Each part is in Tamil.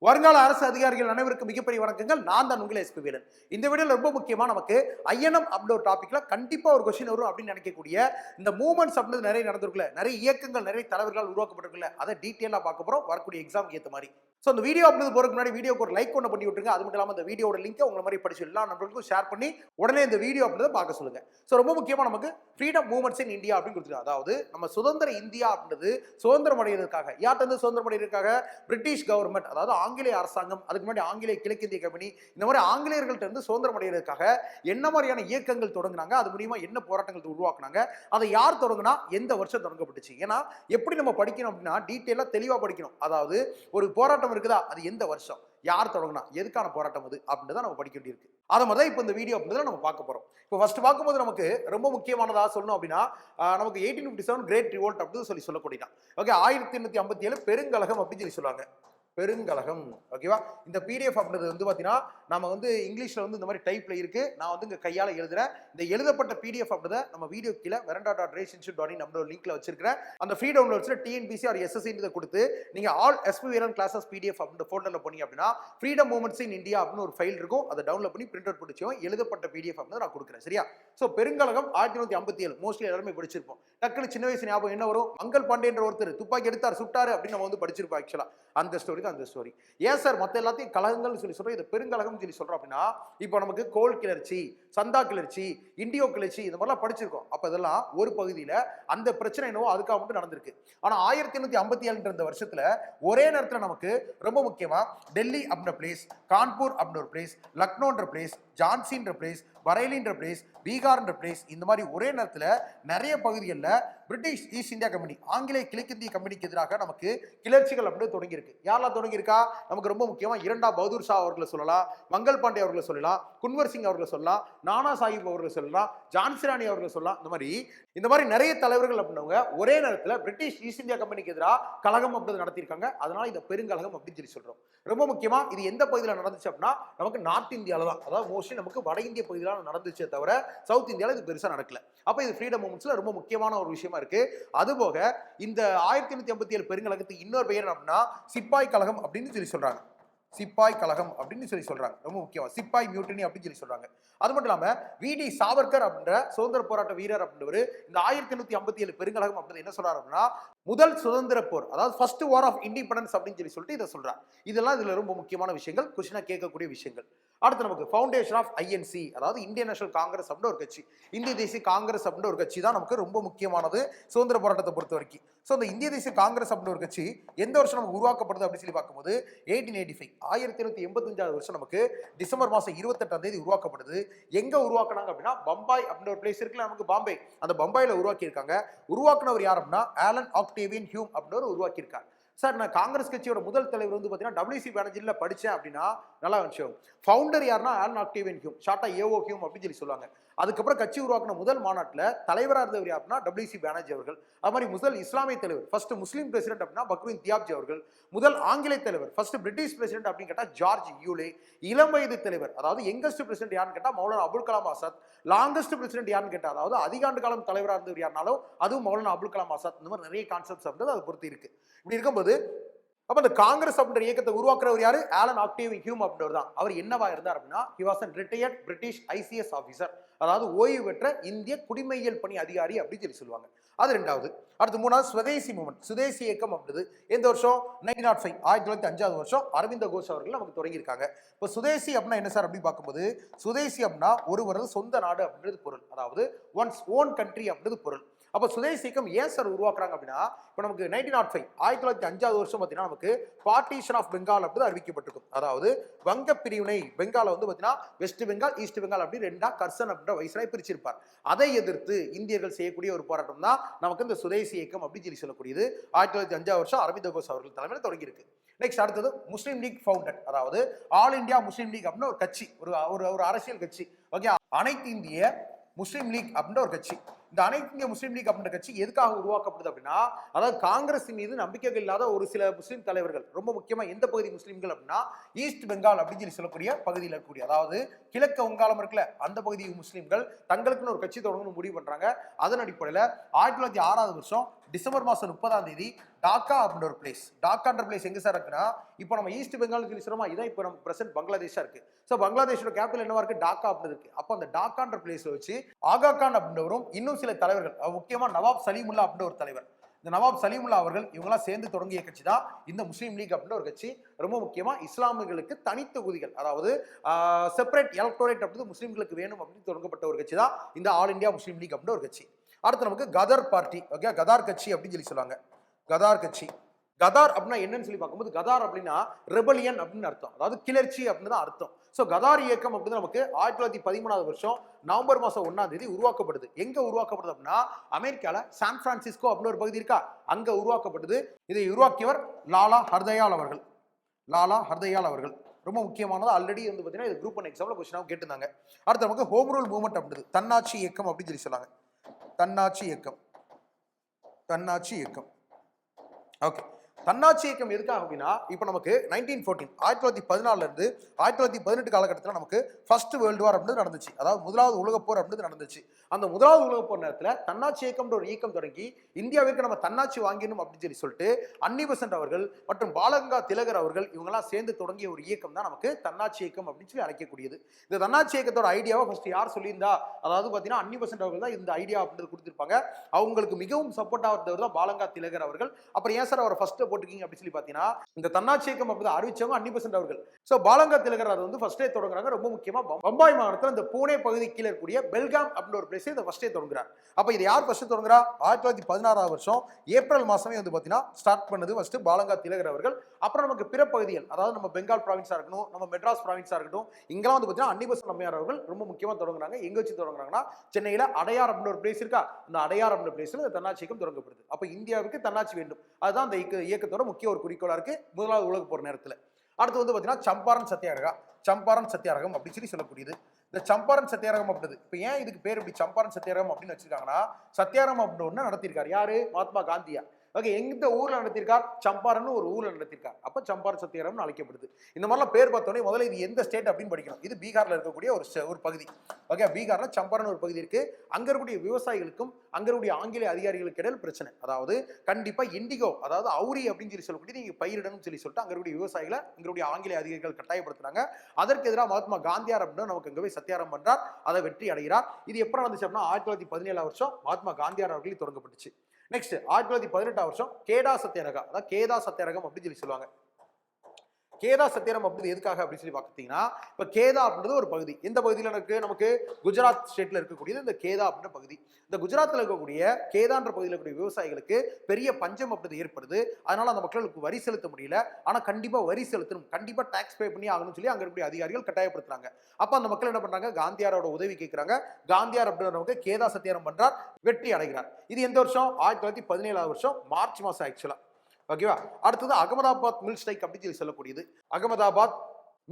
வருங்கால அரசு அதிகாரிகள் அனைவருக்கும் மிகப்பெரிய வணக்கங்கள். நான் தான் உங்கள் எஸ்பி வீரன். இந்த வீடியோல ரொம்ப முக்கியமா நமக்கு ஐஎன்எம் அப்படின்ற ஒரு டாபிக்ல கண்டிப்பா ஒரு கொஸ்டின் வரும் அப்படின்னு நினைக்கக்கூடிய இந்த மூவ்மெண்ட்ஸ் அப்படின்றது நிறைய நடந்திருக்குல்ல, நிறைய இயக்கங்கள் நிறைய தலைவர்கள் உருவாக்கப்பட்டிருக்குல்ல, அதை டீட்டெயிலா பார்க்க போறோம் வரக்கூடிய எக்ஸாமுக்கு ஏற்ற மாதிரி. ஸோ இந்த வீடியோ அப்படின்றது போறதுக்கு முன்னாடி வீடியோக்கு ஒரு லைக் ஒன்று பண்ணி விட்டுருங்க. அது மட்டும் இல்லாமல் இந்த வீடியோட லிங்கை உங்களை மாதிரி படிச்சு எல்லா நண்பர்களுக்கும் ஷேர் பண்ணி உடனே இந்த வீடியோ அப்படின்றத பார்க்க சொல்லுங்க. ஸோ ரொம்ப முக்கியமா நமக்கு ஃப்ரீடம் மூவ்மெண்ட்ஸ் இன் இந்தியா அப்படின்னு கொடுத்துருக்காங்க. அதாவது நம்ம சுதந்திர இந்தியா அப்படின்றது சுதந்திரம் அடைகிறதுக்காக யார்ட்டு சுதந்திரம் அடைகிறதுக்காக பிரிட்டிஷ் கவர்மெண்ட், அதாவது ஆங்கிலேய அரசாங்கம், அதுக்கு முன்னாடி ஆங்கிலேய கிழக்கிந்திய கம்பெனி, இந்த மாதிரி ஆங்கிலேயர்கள்ட்ட இருந்து சுதந்திரம் அடைகிறதுக்காக என்ன மாதிரியான இயக்கங்கள் தொடங்கினாங்க, அது மூலியமா என்ன போராட்டங்கள் உருவாக்குனாங்க, அதை யார் தொடங்கினா, எந்த வருஷம் தொடங்கப்பட்டுச்சு. ஏன்னா எப்படி நம்ம படிக்கணும் அப்படின்னா டீட்டெயிலா தெளிவா படிக்கணும். அதாவது ஒரு போராட்டம் இருக்குதா, அது எந்த வருஷம், யார் தொடங்கினா, எதுக்கான போராட்டம் அது அப்படின்றத நம்ம படிக்க வேண்டியிருக்கு. அதை மாதிரி இப்போ இந்த வீடியோ அப்படின்றத நம்ம பார்க்க போறோம். இப்போ ஃபர்ஸ்ட் பார்க்கும்போது நமக்கு ரொம்ப முக்கியமானதா சொல்லணும் அப்படின்னா நமக்கு 1857 கிரேட் ரிவோல்ட் அப்படின்னு சொல்லக்கூடியதான். ஓகே, 1857 பெருங்கலகம் அப்படின்னு சொல்லுவாங்க. பெருங்கலகம். ஓகேவா, இந்த பிடிஎஃப் அப்படின்றது வந்து பார்த்தீங்கன்னா நம்ம வந்து இங்கிலீஷ்ல வந்து இந்த மாதிரி டைப்ல இருக்கு. நான் வந்து இங்க கையால எழுதுறேன். இந்த எழுதப்பட்ட பிடிஎஃப் அப்படின்றத நம்ம வீடியோ கீழே veranda.racinstitute.in நம்ம லிங்க்ல வச்சிருக்கிறேன். அந்த ஃப்ரீ டவுன்லோட்ஸ்ல டிஎன்பிசி ஆர் எஸ்எஸ்சி கொடுத்து நீங்க ஆல் எஸ்பி வீரன் கிளாஸஸ் பிடிஎஃப் அப்படின்ற ஃபோல்டர்ல போனீங்க அப்படின்னா ஃப்ரீடம் மூவ்மெண்ட்ஸ் இன் இந்தியா அப்படின்னு ஒரு ஃபைல் இருக்கும். அதை டவுன்லோட் பண்ணி பிரிண்ட் அவுட் பிடிச்சோம். எழுதப்பட்ட பிடிஎஃப் அப்படின்னு நான் கொடுக்குறேன். சரியா? ஸோ பெருங்கலகம் 1957 மோஸ்ட்லி எல்லாருமே படிச்சிருப்போம். டக்குனு சின்ன வயசு ஞாபகம் என்ன வரும்? மங்கள் பாண்டேன்ற ஒருத்தர் துப்பாக்கி எடுத்தார் சுட்டாரு அப்படின்னு நம்ம வந்து படிச்சிருப்போம். ஆக்சுவலா அந்த ஸ்டோரி தான் அந்த ஸ்டோரி. ஏன் சார் மற்ற எல்லாத்தையும் கழகங்கள்னு சொல்லி சொல்றோம், இது பெருங்கலகம் சொல்லி சொல்றோம் அப்படின்னா இப்போ நமக்கு கோல் கிளர்ச்சி, சந்தா கிளர்ச்சி, இண்டியோ கிளர்ச்சி இந்த மாதிரிலாம் படிச்சிருக்கோம். அப்ப இதெல்லாம் ஒரு பகுதியில அந்த பிரச்சனை என்னவோ அதுக்காக மட்டும் நடந்திருக்கு. ஆனா 1857 வருஷத்துல ஒரே நேரத்துல நமக்கு ரொம்ப முக்கியமா டெல்லி அப்படின்ற பிளேஸ், கான்பூர் அப்படின்ற ஒரு பிளேஸ், லக்னோன்ற பிளேஸ், ஜான்சின்ற பிளேஸ், பரேலின்ற பிளேஸ், பீகார்ன்ற பிளேஸ், இந்த மாதிரி ஒரே நேரத்தில் நிறைய பகுதிகளில் பிரிட்டிஷ் ஈஸ்ட் இந்தியா கம்பெனி, ஆங்கிலேய கிழக்கிந்திய கம்பெனிக்கு எதிராக நமக்கு கிளர்ச்சிகள் அப்படின்னு தொடங்கியிருக்கு. யாரெல்லாம் தொடங்கியிருக்கா? நமக்கு ரொம்ப முக்கியமா இரண்டாம் பகதூர் ஷா அவர்களை சொல்லலாம், மங்கள் பாண்டே அவர்களை சொல்லலாம், குன்வர் சிங் அவர்களை சொல்லலாம், நானா சாஹிப் அவர்களை சொல்லலாம், ஜான்சி ராணி அவர்களை சொல்லலாம். இந்த மாதிரி நிறைய தலைவர்கள் அப்படின்னவங்க ஒரே நேரத்தில் பிரிட்டிஷ் ஈஸ்ட் இந்தியா கம்பெனிக்கு எதிராக கழகம் அப்படி நடத்தியிருக்காங்க. அதனால இதை பெருங்கழகம் அப்படின்னு சொல்லி சொல்றோம். ரொம்ப முக்கியமா இது எந்த பகுதியில் நடந்துச்சு அப்படின்னா நமக்கு நார்த் இந்தியாவில தான், அதாவது மோஸ்ட்லி நமக்கு வட இந்திய பகுதியில் நடந்துச்சே தவிர சவுத் இந்தியாவில் இது பெருசா நடக்கல. அப்ப இது ஃப்ரீடம் மூவ்மெண்ட்ஸ்ல ரொம்ப முக்கியமான ஒரு விஷயமா இருக்கு. அதுபோக இந்த 1857 பெருங்கழகத்துக்கு இன்னொரு பெயர் அப்படின்னா சிப்பாய் கழகம் அப்படின்னு சொல்லி சொல்றாங்க. சிப்பாய் கழகம் அப்படின்னு சொல்லி சொல்றாங்க. ரொம்ப முக்கியம், சிப்பாய் மியூட்டினி அப்படின்னு சொல்லி சொல்றாங்க. அது மட்டும் இல்லாம வி.டி. சாவர்கர் அப்படின்ற சுதந்திர போராட்ட வீரர் அப்படின்றவர் இந்த 1857 பெருங்கழகம் அப்படின்னு என்ன சொல்றாரு அப்படின்னா முதல் சுதந்திர போர், அதாவது ஃபர்ஸ்ட் வார் ஆஃப் இண்டிபெண்டன்ஸ் அப்படின்னு சொல்லிட்டு இதை சொல்றாங்க. இதெல்லாம் இதுல ரொம்ப முக்கியமான விஷயங்கள், கொஸ்டினா கேட்கக்கூடிய விஷயங்கள். அடுத்து நமக்கு ஃபவுண்டேஷன் ஆஃப் ஐஎன்சி, அதாவது இந்தியன் நேஷனல் காங்கிரஸ் அப்படின்ற ஒரு கட்சி, இந்திய தேசிய காங்கிரஸ் அப்படின்ற ஒரு கட்சி தான் நமக்கு ரொம்ப முக்கியமானது சுதந்திர போராட்டத்தை பொறுத்த வரைக்கும். ஸோ இந்த இந்திய தேசிய காங்கிரஸ் அப்படின்ற ஒரு கட்சி எந்த வருஷம் நமக்கு உருவாக்கப்படுது அப்படின்னு சொல்லி பார்க்கும்போது 1885 1885 வருஷம் நமக்கு டிசம்பர் மாதம் 28 உருவாக்கப்படுது. எங்க உருவாக்குனாங்க அப்படின்னா பம்பாய் அப்படின்ற ஒரு பிளேஸ் இருக்குல்ல நமக்கு, பாம்பே, அந்த பம்பாயில உருவாக்கி இருக்காங்க. உருவாக்குனவர் யார் அப்படின்னா ஆலன் ஆக்டேவியன் ஹியூம் அப்படின்ற உருவாக்கி இருக்காங்க. சார் நான் காங்கிரஸ் கட்சியோட முதல் தலைவர் வந்து பார்த்தீங்கன்னா டபிள்யூசி பானர்ஜியில் படித்தேன் அப்படின்னா நல்லா விஷயம். ஃபவுண்டர் யாருன்னா ஆலன் ஆக்டேவியன் ஹியூம், ஷார்ட்டா ஏஓ ஹியூம் அப்படின்னு சொல்லி சொல்லுவாங்க. அதுக்கப்புறம் கட்சி உருவாக்கின முதல் மாநாட்டில் தலைவராக இருந்தவர் யாருன்னா டபிள்யூசி பானர்ஜி அவர்கள். அது மாதிரி முதல் இஸ்லாமிய தலைவர், ஃபர்ஸ்ட் முஸ்லீம் பிரசிடென்ட் அப்படின்னா பக்ருதீன் தியாப்ஜி அவர்கள். முதல் ஆங்கிலேய தலைவர், ஃபர்ஸ்ட் பிரிட்டிஷ் பிரசிடென்ட் அப்படின்னு கேட்டால் ஜார்ஜ் யூலே. இளம் வயது தலைவர், அதாவது யங்கஸ்ட் பிரசிடென்ட் யாருன்னு கேட்டால் மௌலானா அபுல் கலாம் ஆசாத். லாங்கஸ்ட் பிரசிடென்ட் யாருன்னு கேட்டால், அதாவது அதிகாண்டு காலம் தலைவராக இருந்தவர் யாருனாலும் அதுவும் மௌலானா அபுல் கலாம் ஆசாத். இந்த மாதிரி நிறைய கான்செப்ட்ஸ் அப்படின்றது அதை பொறுத்து இருக்கு. இப்படி இருக்கும்போது அப்ப இந்த காங்கிரஸ் அப்படின்ற இயக்கத்தை உருவாக்குறவர் யாரு? ஆலன் ஆக்டேவியன் ஹியூம் அப்படின்றவர் தான். அவர் என்னவா இருந்தார் அப்படின்னா he was a retired British ICS officer, அதாவது ஓய்வு பெற்ற இந்திய குடிமையியல் பணி அதிகாரி அப்படின்னு சொல்லி சொல்லுவாங்க. அது ரெண்டாவது. அடுத்து மூணாவது சுதேசி மூவ்மெண்ட், சுதேசி இயக்கம் அப்படின்றது எந்த வருஷம்? 1905 1905 வருஷம் அரவிந்த கோஷ் அவர்கள் நமக்கு தொடங்கியிருக்காங்க. இப்போ சுதேசி அப்படின்னா என்ன சார் அப்படின்னு பார்க்கும்போது சுதேசி அப்படின்னா ஒருவரது சொந்த நாடு அப்படின்றது பொருள், அதாவது ஒன்ஸ் ஓன் கண்ட்ரி அப்படின்றது பொருள். அப்போ சுதேசி இயக்கம் ஏன் சார் உருவாக்குறாங்க அப்படின்னா இப்போ நமக்கு 1905 1905 வருஷம் பார்த்தீங்கன்னா நமக்கு பார்ட்டிஷன் ஆஃப் பெங்கால் அப்படின்னு அறிவிக்கப்பட்டிருக்கும். அதாவது வங்க பிரிவினை, பெங்காலை வந்து பார்த்தீங்கன்னா வெஸ்ட் பெங்கால் ஈஸ்ட் பெங்கால் அப்படி ரெண்டா கர்சன் அப்படின்ற வயசுல பிரிச்சிருப்பார். அதை எதிர்த்து இந்தியர்கள் செய்யக்கூடிய ஒரு போராட்டம் தான் நமக்கு இந்த சுதேசி இயக்கம் அப்படின்னு சொல்லக்கூடியது 1905 வருஷம் அரவிந்த கோஷ் அவர்கள் தலைமையில் தொடங்கியிருக்கு. நெக்ஸ்ட் அடுத்தது முஸ்லீம் லீக் ஃபவுண்டட், அதாவது ஆல் இந்தியா முஸ்லீம் லீக் அப்படின்னு ஒரு கட்சி, ஒரு அரசியல் கட்சி. ஓகே, அனைத்து இந்திய முஸ்லீம் லீக் அப்படின்ற ஒரு கட்சி. இந்த அனைத்து இந்திய முஸ்லீம் லீக் அப்படின்ற கட்சி எதுக்காக உருவாக்கப்படுது அப்படின்னா அதாவது காங்கிரஸ் மீது நம்பிக்கைகள் இல்லாத ஒரு சில முஸ்லீம் தலைவர்கள், ரொம்ப முக்கியமா எந்த பகுதி முஸ்லீம்கள் அப்படின்னா ஈஸ்ட் பெங்கால் அப்படின்னு சொல்லக்கூடிய பகுதியில் இருக்கக்கூடிய, அதாவது கிழக்கு வங்காளம் இருக்குல்ல அந்த பகுதி முஸ்லீம்கள் தங்களுக்குன்னு ஒரு கட்சி தொடங்கணும்னு முடிவு பண்றாங்க. அதன் அடிப்படையில் 1906 வருஷம் டிசம்பர் மாதம் 30 டாக்கா அப்படின்ற ஒரு பிளேஸ். டாக்கான்ற பிளேஸ் எங்கே சார் இருக்குன்னா, இப்போ நம்ம ஈஸ்ட் பெங்கால் சொல்லி சொல்கிறோமா, இதான் இப்போ நம்ம பிரசன்ட் பங்களாதேஷாக இருக்குது. ஸோ பங்களாதேஷோட கேபிட்டல் என்னவா இருக்குது, டாக்கா அப்படின்னு இருக்குது. அப்போ அந்த டாக்கான்ற பிளேஸில் வச்சு ஆகா கான் அப்படின்றவரும் இன்னும் சில தலைவர்கள், முக்கியமாக நவாப் சலீமுல்லா அப்படின்ற ஒரு தலைவர், இந்த நவாப் சலீமுல்லா அவர்கள் இவங்கெல்லாம் சேர்ந்து தொடங்கிய கட்சி தான் இந்த முஸ்லீம் லீக் அப்படின்ற ஒரு கட்சி. ரொம்ப முக்கியமாக இஸ்லாமியர்களுக்கு தனித்தொகுதிகள், அதாவது செப்பரேட் எலக்டோரேட் அப்படின்னு முஸ்லீம்களுக்கு வேணும் அப்படின்னு தொடங்கப்பட்ட ஒரு கட்சி தான் இந்த ஆல் இந்தியா முஸ்லீம் லீக் அப்படின்ற ஒரு கட்சி. அடுத்து நமக்கு கதர் பார்ட்டி, ஓகே, கதார் கட்சி அப்படின்னு சொல்லி சொல்லுவாங்க. கதார் கட்சி, கதார் அப்படின்னா என்னன்னு சொல்லி பார்க்கும்போது, கதார் அப்படின்னா ரெபலியன் அப்படின்னு அர்த்தம், அதாவது கிளர்ச்சி அப்படின்னு தான் அர்த்தம். ஸோ கதார் இயக்கம் அப்படின்னு நமக்கு 1913 நவம்பர் மாதம் 1 உருவாக்கப்படுது. எங்க உருவாக்கப்படுது அப்படின்னா, அமெரிக்கால சான் பிரான்சிஸ்கோ அப்படின்னு ஒரு பகுதி இருக்கா, அங்க உருவாக்கப்படுது. இதை உருவாக்கியவர் லாலா ஹர்தயால் அவர்கள். லாலா ஹர்தயால் அவர்கள் ரொம்ப முக்கியமானது. ஆல்ரெடி வந்து பார்த்தீங்கன்னா இது குரூப் 1 எக்ஸாம்ல கொஸ்டினாக கேட்டிருந்தாங்க. அடுத்து நமக்கு ஹோம் ரூல் மூவ்மெண்ட் அப்படின்றது தன்னாட்சி இயக்கம் அப்படின்னு சொல்லி சொன்னாங்க. தன்னாட்சி இயக்கம், தன்னாட்சி இயக்கம், ஓகே. தன்னாட்சி இயக்கம் எதுக்காக அப்படின்னா, இப்போ நமக்கு 1914 இருந்து 1918 காலகட்டத்தில் நமக்கு ஃபர்ஸ்ட் வேர்ல்டு வார் அப்படின்றது நடந்துச்சு. அதாவது முதலாவது உலகப் போர் அப்படின்றது நடந்துச்சு. அந்த முதலாவது உலகப் போர் நேரத்தில் தன்னாட்சி இயக்கம்ன்ற ஒரு இயக்கம் தொடங்கி இந்தியாவிற்கு நம்ம தன்னாட்சி வாங்கிடணும் அப்படின்னு சொல்லிட்டு அன்னி பெசன்ட் அவர்கள் மற்றும் பாலகங்கா திலகர் அவர்கள் இவங்கெல்லாம் சேர்ந்து தொடங்கிய ஒரு இயக்கம் தான் நமக்கு தன்னாட்சி இயக்கம் அப்படின்னு சொல்லி அழைக்கக்கூடியது. இந்த தன்னாட்சி இயக்கத்தோட ஐடியாவை ஃபர்ஸ்ட் யார் சொல்லியிருந்தா, அதாவது பார்த்தீங்கன்னா அன்னி பெசன்ட் அவர்கள் தான் இந்த ஐடியா அப்படின்றது கொடுத்திருப்பாங்க. அவங்களுக்கு மிகவும் சப்போர்ட்டாக இருந்தவர் தான் பாலகங்கா திலகர் அவர்கள். அப்புறம் ஏன் சார் அவர் ஃபர்ஸ்ட் போட்டுக்கீங்க அப்படின்னு சொல்லி பார்த்தீங்கன்னா, இந்த தன்னாட்சி இயக்கம் அப்படி அறிவிச்சவங்க அன்னி பெசன்ட் அவர்கள். ஸோ பாலகங்கா திலகர் அதை வந்து ஃபர்ஸ்டே தொடங்குறாங்க. ரொம்ப முக்கியமா பம்பாய் மாநிலத்தில் இந்த பூனே பகுதி கீழே இருக்கக்கூடிய பெல்காம் அப்படின்ற ஒரு பிளேஸ் இதை ஃபர்ஸ்டே தொடங்குறார். அப்ப இது யார் ஃபர்ஸ்ட் தொடங்குறா, 1916 ஏப்ரல் மாசமே வந்து பார்த்தீங்கன்னா ஸ்டார்ட் பண்ணது ஃபர்ஸ்ட் பாலகங்கா திலகர் அவர்கள். அப்புறம் நமக்கு பிற பகுதிகள், அதாவது நம்ம பெங்கால் ப்ராவின்ஸா இருக்கட்டும், நம்ம மெட்ராஸ் ப்ராவின்ஸா இருக்கட்டும், இங்கெல்லாம் வந்து பார்த்தீங்கன்னா அன்னி பெசன்ட் அம்மையார் அவர்கள் ரொம்ப முக்கியமா தொடங்குறாங்க. எங்க வச்சு தொடங்குறாங்கன்னா, சென்னையில அடையார் அப்படின்ற ஒரு பிளேஸ் இருக்கா, அந்த அடையார் அப்படின்ற பிளேஸ்ல இந்த தன்னாட்சி இயக்கம் தொடங்கப்படுது. அப்ப இந்தியாவுக்கு தன்னாட்சி வேண்டும், அதுதான் அந்த இயக்கத்தோட முக்கிய ஒரு குறிக்கோளா இருக்கு முதலாவது உலக போர் நேரத்தில். அடுத்து வந்து பார்த்தீங்கன்னா சம்பாரன் சத்தியாகிரகா, சம்பாரன் சத்தியாகிரகம் அப்படின்னு சொல்லி சொல்லக்கூடியது. இந்த சம்பாரன் சத்தியாகிரகம் அப்படிது இப்போ ஏன் இதுக்கு பேர் இப்படி சம்பாரன் சத்தியாகிரகம் அப்படின்னு வச்சிருக்காங்கன்னா, சத்தியாகிரகம் அப்படின்னு ஒன்று நடத்தியிருக்காரு யாரு, மகாத்மா காந்தியா. ஓகே, எந்த ஊர்ல நடத்திருக்கார், சம்பாரன் ஒரு ஊர்ல நடத்திருக்கார். அப்ப சம்பாரன் சத்தியாகிரகம் அழைக்கப்படுது. இந்த மாதிரிலாம் பேர் பார்த்தோன்னே முதல்ல இது எந்த ஸ்டேட் அப்படின்னு படிக்கணும். இது பீகார்ல இருக்கக்கூடிய ஒரு பகுதி. ஓகே, பீகார்ல சம்பாரன் ஒரு பகுதி இருக்கு. அங்க இருக்கக்கூடிய விவசாயிகளுக்கும் அங்க இருக்கக்கூடிய ஆங்கிலேய அதிகாரிகளுக்கு இடையில் பிரச்சனை. அதாவது கண்டிப்பா இண்டிகோ, அதாவது அவுரி அப்படின்னு சொல்லக்கூடிய நீங்க பயிரிடணும்னு சொல்லிட்டு அங்க இருக்கக்கூடிய விவசாயிகளை இங்களுடைய ஆங்கிலேய அதிகாரிகள் கட்டாயப்படுத்துறாங்க. அதற்கு எதிராக மகாத்மா காந்தியார் அப்படின்னு நமக்கு அங்கே போய் சத்தியாகிரகம் பண்றார், அதை வெற்றி அடைகிறார். இது எப்ப நடந்துச்சு அப்படின்னா 1917 மகாத்மா காந்தியார் அவர்களால் தொடங்கப்பட்டுச்சு. நெக்ஸ்ட் 1918 கேடா சத்தியாகிரகா, அதாவது கேதா சத்தியாகிரகம் அப்படின்னு சொல்லுவாங்க. கேதா சத்தியாகிரகம் அப்படி எதுக்காக அப்படின்னு சொல்லி பார்த்தீங்கன்னா, இப்போ கேதா அப்படின்றது ஒரு பகுதி. எந்த பகுதியில் இருக்கு, நமக்கு குஜராத் ஸ்டேட்ல இருக்கக்கூடியது இந்த கேதா அப்படின்ற பகுதி. இந்த குஜராத்தில் இருக்கக்கூடிய கேதான்ற பகுதியில் இருக்கக்கூடிய விவசாயிகளுக்கு பெரிய பஞ்சம் அப்படி ஏற்படுது. அதனால அந்த மக்களுக்கு வரி செலுத்த முடியல. ஆனா கண்டிப்பா வரி செலுத்தணும், கண்டிப்பா டாக்ஸ் பே பண்ணி ஆகணும்னு சொல்லி அங்க இருக்கக்கூடிய அதிகாரிகள் கட்டாயப்படுத்துறாங்க. அப்ப அந்த மக்கள் என்ன பண்றாங்க, காந்தியாரோட உதவி கேட்கிறாங்க. காந்தியார் அப்படின்றவங்க கேதா சத்தியாகிரகம் பண்றார், வெற்றி அடைகிறார். இது எந்த வருஷம், 1917 மார்ச் மாசம் ஆக்சுவலா. ஓகேவா. அடுத்தது அகமதாபாத் மில் ஸ்ட்ரைக் அப்படின்னு சொல்லக்கூடியது. அகமதாபாத்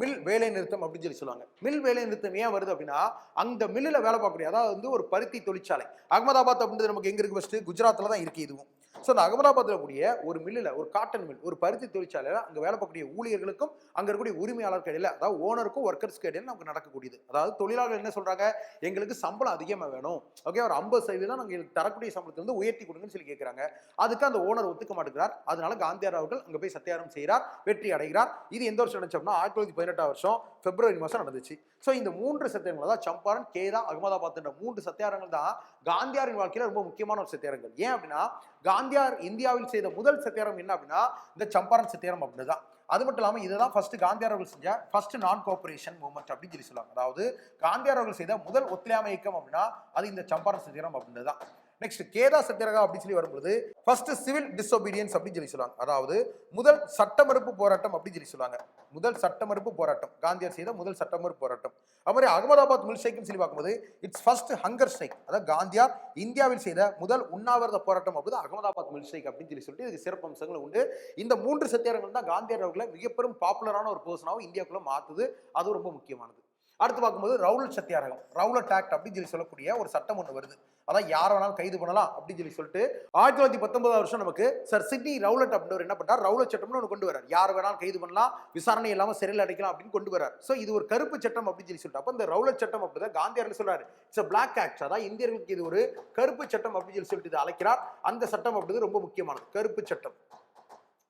மில் வேலை நிறுத்தம் அப்படின்னு சொல்லுவாங்க. மில் வேலை நிறுத்தம் ஏன் வருது அப்படின்னா, அந்த மில்லில் வேலை பார்க்கக்கூடிய, அதாவது வந்து ஒரு பருத்தி தொழிற்சாலை. அகமதாபாத் அப்படின்றது நமக்கு எங்க இருக்கு, ஃபர்ஸ்ட் குஜராத்தில் தான் இருக்கு இதுவும். ஸோ அந்த அகமதாபாத்தில் கூடிய ஒரு மில்லில், ஒரு காட்டன் மில், ஒரு பருத்தி தொழிற்சாலையில் அங்கே வேலை பார்க்கக்கூடிய ஊழியர்களுக்கும் அங்கே இருக்கக்கூடிய உரிமையாளருக்கு இடையில, அதாவது ஓனருக்கும் ஒர்க்கர்ஸ்க்கு இடையில நமக்கு நடக்கக்கூடியது. அதாவது தொழிலாளர்கள் என்ன சொல்றாங்க, எங்களுக்கு சம்பளம் அதிகமாக வேணும், ஓகே, ஒரு 50% நாங்கள் தரக்கூடிய சம்பளத்தை வந்து உயர்த்தி கொடுங்கன்னு சொல்லி கேட்குறாங்க. அதுக்கு அந்த ஓனர் ஒத்துக்க மாட்டேங்கிறார். அதனால காந்தியார் அவர்கள் அங்கே போய் சத்தியாகிரகம் செய்கிறார், வெற்றி அடைகிறார். இது எந்த வருஷம் நடந்துச்சோம்னா 1918 பிப்ரவரி மாதம் நடந்துச்சு. ஸோ இந்த 3 சத்தியாகிரகங்கள் தான் சம்பாரன், கேதா, அகமதாபாத் என்ற 3 சத்தியாகிரகங்கள் தான் காந்தியாரின் வாழ்க்கையில் ரொம்ப முக்கியமான ஒரு சத்தியாகிரகங்கள். ஏன் அப்படின்னா, காந்தியார் இந்தியாவில் செய்த முதல் சத்தியாகிரகம் என்ன அப்படின்னா இந்த சம்பாரன் சத்தியாகிரகம் அப்படிதான். அது மட்டும் இல்லாமல் இதுதான் ஃபர்ஸ்ட் காந்தியார் அவர்கள் செஞ்ச ஃபர்ஸ்ட் நான் கோஆபரேஷன் மூவ்மெண்ட் அப்படின்னு சொல்லுவாங்க. அதாவது காந்தியார் அவர்கள் செய்த முதல் ஒத்துழையாமை இயக்கம் அப்படின்னா அது இந்த சம்பாரன் சத்தியாகிரகம் அப்படின்னு தான். நெக்ஸ்ட் கேதா சத்தியாகிரகம் அப்படின்னு சொல்லி வரும்போது ஃபர்ஸ்ட் சிவில் டிஸ்ஒபீடியன்ஸ் அப்படின்னு சொல்லுவாங்க. அதாவது முதல் சட்ட மறுப்பு போராட்டம் அப்படின்னு சொல்லுவாங்க. முதல் சட்ட மறுப்பு போராட்டம், காந்தியார் செய்த முதல் சட்ட மறுப்பு போராட்டம். அது மாதிரி அகமதாபாத் மில் ஸ்ட்ரைக்னு சொல்லி பார்க்கும்போது இட்ஸ் ஃபர்ஸ்ட் ஹங்கர் ஸ்ட்ரைக். அதாவது காந்தியார் இந்தியாவில் செய்த முதல் உண்ணாவிரத போராட்டம் அப்படி அகமதாபாத் மில் ஸ்ட்ரைக் அப்படின்னு சொல்லிட்டு இதுக்கு சிறப்பு அம்சங்கள் உண்டு. இந்த 3 சத்தியாகிரகங்கள் தான் காந்தியார் அவர்களை மிகப்பெரும் பாப்புலரான ஒரு பர்சனாகவும் இந்தியாவுக்குள்ள மாத்துது. அது ரொம்ப முக்கியமானது. அடுத்து பார்க்கும்போது ரவுலட் சத்தியாகிரகம், ரவுலட் ஆக்ட் அப்படின்னு சொல்லி சொல்லக்கூடிய ஒரு சட்டம் ஒன்று வருது. அதான் யார் வேணாலும் கைது பண்ணலாம் அப்படின்னு சொல்லிட்டு 1919 வருஷம் நமக்கு சர் சிட்னி ரவுலட் அப்படின்றவர் என்ன பண்றார், ரவுலட் சட்டம்னு ஒன்று கொண்டு வரார். யார் வேணாலும் கைது பண்ணலாம், விசாரணை இல்லாம சிறையில் அடைக்கலாம் அப்படின்னு கொண்டு வரார். ஸோ இது ஒரு கருப்பு சட்டம் அப்படின்னு சொல்லிட்டு அப்ப இந்த ரவுலட் சட்டம் அப்படிதான் காந்தியார் சொல்றாரு, இட்ஸ் பிளாக் ஆக்ட், அதாவது இந்தியர்களுக்கு இது ஒரு கருப்பு சட்டம் அப்படின்னு சொல்லிட்டு இதை அழைக்கிறார். அந்த சட்டம் அப்படிங்கிறது ரொம்ப முக்கியமானது, கருப்பு சட்டம்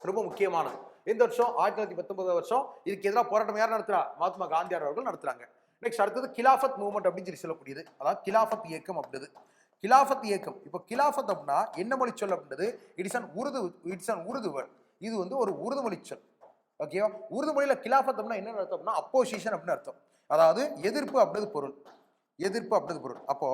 ரொம்ப முக்கியமானது. இந்த வருஷம் 1919 வருஷம் இதுக்கு எதிராக போராட்டம் யார் நடத்துறா, மகாத்மா காந்தியார் அவர்கள் நடத்துறாங்க. நெக்ஸ்ட் அடுத்தது கிலாஃபத் மூவ்மெண்ட் அப்படின்னு சொல்லி சொல்லக்கூடியது, அதாவது கிலாஃபத் இயக்கம் அப்படிது. கிலாஃபத் இயக்கம், இப்போ கிலாஃபத் அப்படின்னா என்ன மொழி சொல் அப்படின்றது, இட்ஸ் அன் உருது வேர்ட். இது வந்து ஒரு உருது மொழி சொல். ஓகேவா, உருது மொழியில கிலாஃபத் அப்படின்னா என்ன அர்த்தம் அப்படின்னா அப்போசிஷன் அப்படின்னு அர்த்தம், அதாவது எதிர்ப்பு அப்படின்றது பொருள், எதிர்ப்பு அப்படின்றது பொருள். அப்போ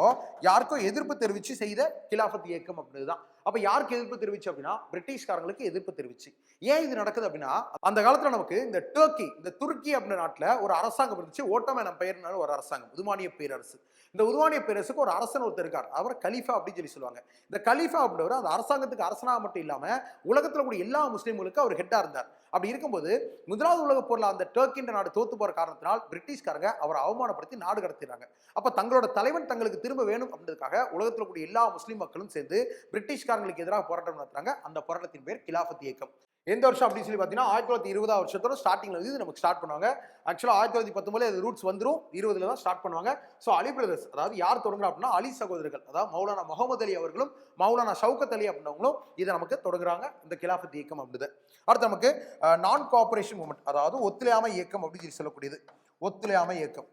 யாருக்கும் எதிர்ப்பு தெரிவிச்சு செய்த கிலாஃபத் இயக்கம் அப்படின்னுதான். அப்ப யாருக்கு எதிர்ப்பு தெரிவிச்சு அப்படின்னா பிரிட்டிஷ்காரங்களுக்கு எதிர்ப்பு தெரிவிச்சு. ஏன் இது நடக்குது அப்படின்னா, அந்த காலத்துல நமக்கு இந்த டர்க்கி, இந்த துருக்கி அப்படின்ற நாட்டுல ஒரு அரசாங்கம் இருந்துச்சு, ஓட்டோமன் எம்பையர்னால ஒரு அரசாங்கம், உதுமானிய பேரரசு. இந்த உதுமானிய பேரரசுக்கு ஒரு அரசன் ஒருத்தர் இருக்கார், அவர் கலீஃபா அப்படின்னு சொல்லி சொல்லுவாங்க. இந்த கலீஃபா அப்படின்றவர் அந்த அரசாங்கத்துக்கு அரசனாக மட்டும் இல்லாம உலகத்துல கூடிய எல்லா முஸ்லீம்களுக்கும் அவர் ஹெட்டா இருந்தார். அப்படி இருக்கும்போது முதலாவது உலக போர்ல அந்த டர்க்கின்ற நாடு தோத்து போற காரணத்தினால் பிரிட்டிஷ்காரங்க அவரை அவமானப்படுத்தி நாடு கடத்திடுறாங்க. அப்ப தங்களோட தலைவன் தங்களுக்கு திரும்ப வேணும் அப்படின்றதுக்காக உலகத்துல கூடிய எல்லா முஸ்லீம் மக்களும் சேர்ந்து பிரிட்டிஷ்காரங்களுக்கு எதிராக போராட்டம் நடத்துறாங்க. அந்த போராட்டத்தின் பேர் கிலாஃபத் இயக்கம். எந்த வருஷம் அப்படின்னு சொல்லி பார்த்தீங்கன்னா 1920 வருஷத்தோட ஸ்டார்டிங்ல வந்து நமக்கு ஸ்டார்ட் பண்ணுவாங்க. ஆக்சுவலா 1919 அது ரூட்ஸ் வந்துரும், 20 தான் ஸ்டார்ட் பண்ணுவாங்க. ஸோ அலி பிரதர்ஸ், அதாவது யார் தொடங்குறா அப்படின்னா அலி சகோதரர்கள், அதாவது மௌலானா முகமது அலி அவர்களும் மௌலானா ஷவுகத் அலி அப்படின்னவங்களும் இதை நமக்கு தொடங்குறாங்க, இந்த கிலாஃபத் இயக்கம் அப்படிது. அடுத்து நமக்கு நான் கோஆபரேஷன் மூவ்மெண்ட், அதாவது ஒத்துழையாமை இயக்கம் அப்படின்னு சொல்லக்கூடியது. ஒத்துழையாமை இயக்கம்,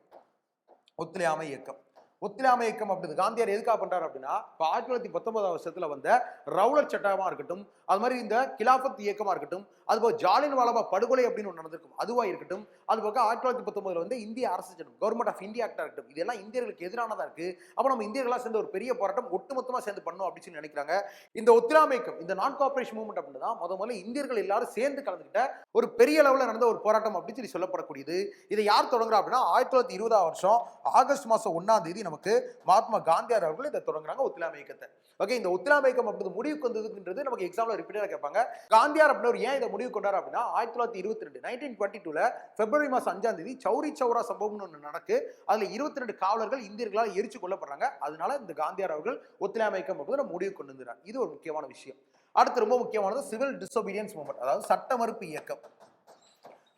ஒத்துழையாமை இயக்கம், ஒத்துழையாமை இயக்கம் அப்படிது காந்தியார் எதுக்காக பண்றாரு அப்படின்னா, இப்போ 1919 வருஷத்துல வந்த ரவுலட் சட்டமா இருக்கட்டும், அது மாதிரி இந்த கிலாஃபத் இயக்கமா இருக்கட்டும், அதுபோக ஜாலியன் வாலாபாக் படுகொலை அப்படின்னு ஒன்று நடந்திருக்கும் அதுவா இருக்கட்டும், அதுபோக 1919 வந்து இந்திய அரசு சட்டம், கவர்மெண்ட் ஆஃப் இந்தியா ஆக்டா இருக்கட்டும், இதெல்லாம் இந்தியர்களுக்கு எதிரானதா இருக்கு. அப்போ நம்ம இந்தியர்களா சேர்ந்த ஒரு பெரிய போராட்டம் ஒட்டுமொத்தமா சேர்ந்து பண்ணணும் அப்படின்னு சொல்லி நினைக்கிறாங்க. இந்த ஒத்துழையாமை இயக்கம், இந்த நான் கோஆபரேஷன் மூவ்மெண்ட் அப்படின்னு தான் முதல்ல இந்தியர்கள் எல்லாரும் சேர்ந்து கலந்துக்கிட்ட ஒரு பெரிய லெவலில் நடந்த ஒரு போராட்டம் அப்படின்னு சொல்லி சொல்லப்படக்கூடியது. இதை யார் தொடங்குறா அப்படின்னா 1920 வருஷம் ஆகஸ்ட் மாசம் 1ஆம் தேதி நமக்கு மகாத்மா காந்தியார் அவர்கள் இதை தொடங்குறாங்க ஒத்துழையாமை இயக்கத்தை. ஓகே, இந்த ஒத்துழையாமை இயக்கம் அப்படி முடிவுக்கு வந்ததுன்றது நமக்கு எக்ஸாம்ல ரிப்பீட்டடா கேட்பாங்க. காந்தியார் அப்படின்னா ஏன் இதை முடிவு கொண்டாரு அப்படின்னா 1922 பிப்ரவரி மாசம் 5ஆம் தேதி சௌரி சௌரா சம்பவம்னு ஒன்று நடக்கு. அதுல 22 காவலர்கள் இந்தியர்களால் எரிச்சு கொல்லப்படுறாங்க. அதனால இந்த காந்தியார் அவர்கள் ஒத்துழையாமை இயக்கம் அப்படி முடிவு கொண்டு வந்தார். இது ஒரு முக்கியமான விஷயம். அடுத்து ரொம்ப முக்கியமானது சிவில் டிசோபீடியன்ஸ் மூவ்மெண்ட், அதாவது சட்ட மறுப்பு இயக்கம்.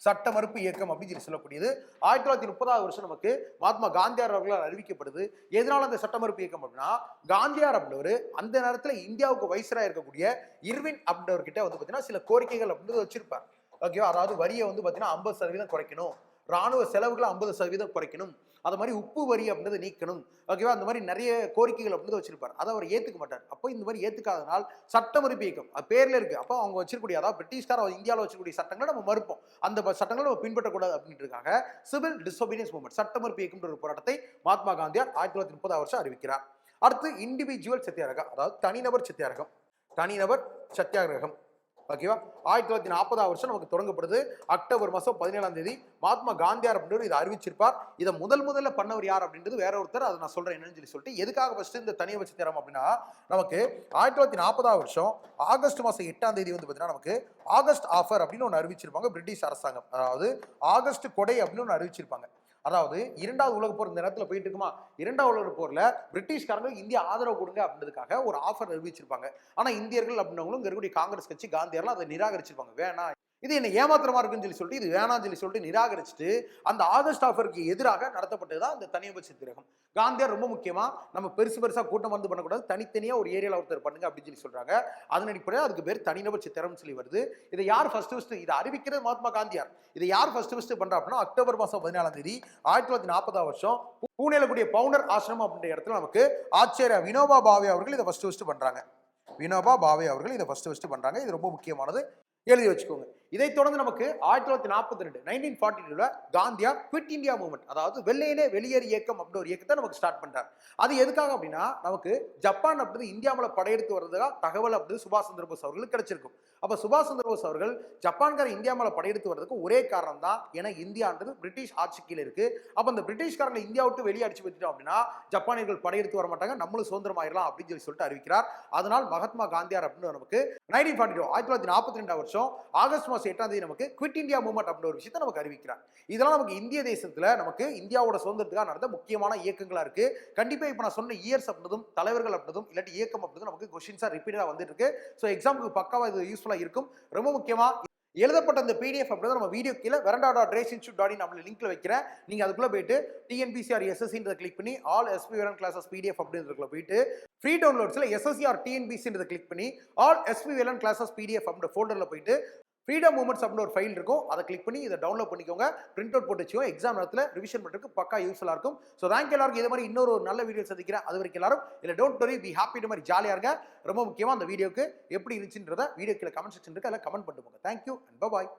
சட்ட மறுப்பு இயக்கம் அப்படின்னு சொல்லக்கூடியது 1930 வருஷம் நமக்கு மகாத்மா காந்தியார் அவர்களால் அறிவிக்கப்படுது. எதனால அந்த சட்ட மறுப்பு இயக்கம் அப்படின்னா, காந்தியார் அப்படின்றவர் அந்த நேரத்தில் இந்தியாவுக்கு வைஸ்ராயா இருக்கக்கூடிய இர்வின் அப்படின்றவர்கிட்ட வந்து பார்த்தீங்கன்னா சில கோரிக்கைகள் அப்படின்றது வச்சிருப்பார். ஓகேவா, அதாவது வரியை வந்து பார்த்தீங்கன்னா 50% குறைக்கணும், ராணுவ செலவுகளை 50% குறைக்கணும், அது மாதிரி உப்பு வரி அப்படின்றத நீக்கணும். ஓகேவா, அந்த மாதிரி நிறைய கோரிக்கைகள் அப்படின்றத வச்சிருப்பார். அதை அவர் ஏற்றுக்க மாட்டார். அப்போ இந்த மாதிரி ஏற்றுக்காதனால் சட்ட மறுப்பு இயக்கம் அது பேர்ல இருக்கு. அப்போ அவங்க வச்சிருக்கக்கூடிய, அதாவது பிரிட்டிஷ்கார இந்தியாவில் வச்சிருக்கூடிய சட்டங்களை நம்ம மறுப்போம், அந்த சட்டங்களை நம்ம பின்பற்றக்கூடாது அப்படின்றதுக்காக சிவில் டிசோபீடியன்ஸ் மூவ்மெண்ட், சட்ட மறுப்பு இயக்கம் ஒரு போராட்டத்தை மகாத்மா காந்தியார் 1930 வருஷம் அறிவிக்கிறார். அடுத்து இண்டிவிஜுவல் சத்தியாகிரகம், அதாவது தனிநபர் சத்தியாகிரகம், தனிநபர் சத்தியாகிரகம். ஓகேவா, 1940 வருஷம் நமக்கு தொடங்கப்படுது. அக்டோபர் மாசம் 17ஆம் தேதி மகாத்மா காந்தியார் அப்படின்றது இதை அறிவிச்சிருப்பார். இதை முதல்ல பண்ணவர் யார் அப்படின்றது வேற ஒருத்தர், அதை நான் சொல்றேன் என்னன்னு சொல்லிட்டு. எதுக்காக ஃபர்ஸ்ட் இந்த தனிநபர் சத்தியாகிரகம் அப்படின்னா, நமக்கு 1940 வருஷம் ஆகஸ்ட் மாசம் 8ஆம் தேதி வந்து பார்த்தீங்கன்னா நமக்கு ஆகஸ்ட் ஆஃபர் அப்படின்னு ஒன்று அறிவிச்சிருப்பாங்க பிரிட்டிஷ் அரசாங்கம். அதாவது ஆகஸ்ட் கொடை அப்படின்னு ஒன்று அறிவிச்சிருப்பாங்க. அதாவது 2வது உலக போர் இந்த நேரத்தில் போயிட்டு இருக்குமா, 2வது உலக போர்ல பிரிட்டிஷ்காரங்களுக்கு இந்தியா ஆதரவு கொடுங்க அப்படின்றதுக்காக ஒரு ஆஃபர் அறிவிச்சிருப்பாங்க. ஆனா இந்தியர்கள் அப்படின்னவங்களும் இங்க இருக்கக்கூடிய காங்கிரஸ் கட்சி காந்தியார்லாம் அதை நிராகரிச்சிருப்பாங்க. வேணாம், இது என்ன ஏமாத்திரமா இருக்குன்னு சொல்லிட்டு இது வேணாம்னு சொல்லிட்டு நிராகரிச்சுட்டு அந்த ஆகஸ்ட் ஆஃபருக்கு எதிராக நடத்தப்பட்டதுதான் இந்த தனிநபர் சத்தியாகிரகம். காந்தியார் ரொம்ப முக்கியமா நம்ம பெருசா கூட்டம் வந்து பண்ணக்கூடாது, தனித்தனியா ஒரு ஏரியாவில் ஒருத்தர் பண்ணுங்க அப்படின்னு சொல்றாங்க. அதன் அடிப்படையில் அதுக்கு பேர் தனிநபர் சத்தியாகிரகம் சொல்லி வருது. இதை யார் ஃபர்ஸ்ட் இதை அறிவிக்கிறது மகாத்மா காந்தியார். இதை யார் ஃபர்ஸ்ட் பண்றா அப்படின்னா அக்டோபர் மாசம் 14ஆம் தேதி 1940 வருஷம் பூனேல கூடிய பவுண்டர் ஆசிரமம் அப்படின்ற இடத்துல நமக்கு ஆச்சாரியா வினோபா பாவே அவர்கள் இதை ஃபர்ஸ்ட் பண்றாங்க. வினோபா பாவே அவர்கள் இதை ஃபர்ஸ்ட் பண்றாங்க. இது ரொம்ப முக்கியமானது, எழுதி வச்சுக்கோங்க. இதை தொடர்ந்து நமக்கு 1942 காந்தியார் குவிட் இந்தியா மூவ்மெண்ட், அதாவது வெள்ளையிலே வெளியேறு இயக்கம் அப்படின்ற ஒரு இயக்கத்தை நமக்கு ஸ்டார்ட் பண்றாரு. அது எதுக்காக அப்படின்னா, நமக்கு ஜப்பான் அப்படின்றது இந்தியாவில் படையெடுத்து வர்றதுக்காக தகவல் அப்படின்றது சுபாஷ் சந்திர போஸ் அவர்களுக்கு கிடைச்சிருக்கும். அப்ப சுபாஷ் சந்திர போஸ் அவர்கள் ஜப்பான்கார இந்தியாவில் படையெடுத்து வர்றதுக்கு ஒரே காரணம் தான், ஏன்னா இந்தியான்றது பிரிட்டிஷ் ஆட்சி கீழே இருக்கு. அப்ப அந்த பிரிட்டிஷ்காரங்களை இந்தியா விட்டு வெளியே அடிச்சு வச்சுட்டோம் அப்படின்னா ஜப்பானியர்கள் படையெடுத்து வர மாட்டாங்க, நம்மளும் சுதந்திரம் ஆயிடலாம் அப்படின்னு சொல்லிட்டு அறிவிக்கிறார். அதனால் மகாத்மா காந்தியார் அப்படின்னு நமக்கு 1942 வருஷம் ஆகஸ்ட் மாதம் 8ஆம் தேதி நமக்கு குவிட் இந்தியா மூவ்மெண்ட் அப்படின்ற ஒரு விஷயத்தை நமக்கு அறிவிக்கிறார். இதெல்லாம் நமக்கு இந்திய தேசத்துல நமக்கு இந்தியாவோட சுதந்திரத்துக்காக நடந்த முக்கியமான இயக்கங்களா இருக்கு. கண்டிப்பா இப்ப நான் சொன்ன இயர்ஸ் அப்படின்றதும் தலைவர்கள் அப்படின்றதும் இல்லாட்டி இயக்கம் அப்படின்றதும் நமக்கு கொஸ்டின்ஸா ரிப்பீட்டடா வந்துட்டு இருக்கு. ஸோ எக்ஸாமுக்கு பக்காவா இது யூஸ்ஃபுல்லா இருக்கும். ரொம்ப முக்கியமா எழுதப்பட்ட அந்த பிடிஎஃப் அப்படின்றத நம்ம வீடியோ கீழே veranda.race-institute.in நம்ம லிங்க்ல வைக்கிறேன். நீங்க அதுக்குள்ள போயிட்டு டிஎன்பிசி ஆர் எஸ்எஸ்சின்றத கிளிக் பண்ணி all SP Velan classes PDF அப்படின்றதுக்குள்ள போயிட்டு ஃப்ரீ டவுன்லோட்ஸ்ல எஸ்எஸ்சி ஆர் டிஎன்பிசின்றத கிளிக் பண்ணி all SP Velan classes PDF அப்படின்ற ஃபோல்டர்ல போயிட்டு ஃப்ரீடம் மூமெண்ட்ஸ் அப்படின்னு ஒரு ஃபைல் இருக்கும். அதை கிளிக் பண்ணி இதை டவுன்லோட் பண்ணிக்கோங்க. பிரிண்ட் அவுட் போட்டு வச்சுக்கோங்க. எக்ஸாம் நேரத்தில் ரிவிஷன் பண்ணுறதுக்கு பக்கா யூஸ்ஃபுல்லாக இருக்கும். ஸோ தேங்க் எல்லாருக்கும். இதே மாதிரி இன்னொரு நல்ல வீடியோ சந்திக்கிறேன். அது வரைக்கும் எல்லாரும் இல்லை டோன்ட் வரி, பி ஹாப்பி, இந்த மாதிரி ஜாலியாக இருங்க. ரொம்ப முக்கியமாக அந்த வீடியோக்கு எப்படி இருந்துச்சுன்றத வீடியோ கீழே கமெண்ட் செக்ஷன் இருக்கு, அதில் கமெண்ட் பண்ணிட்டு போங்க. Thank you and bye.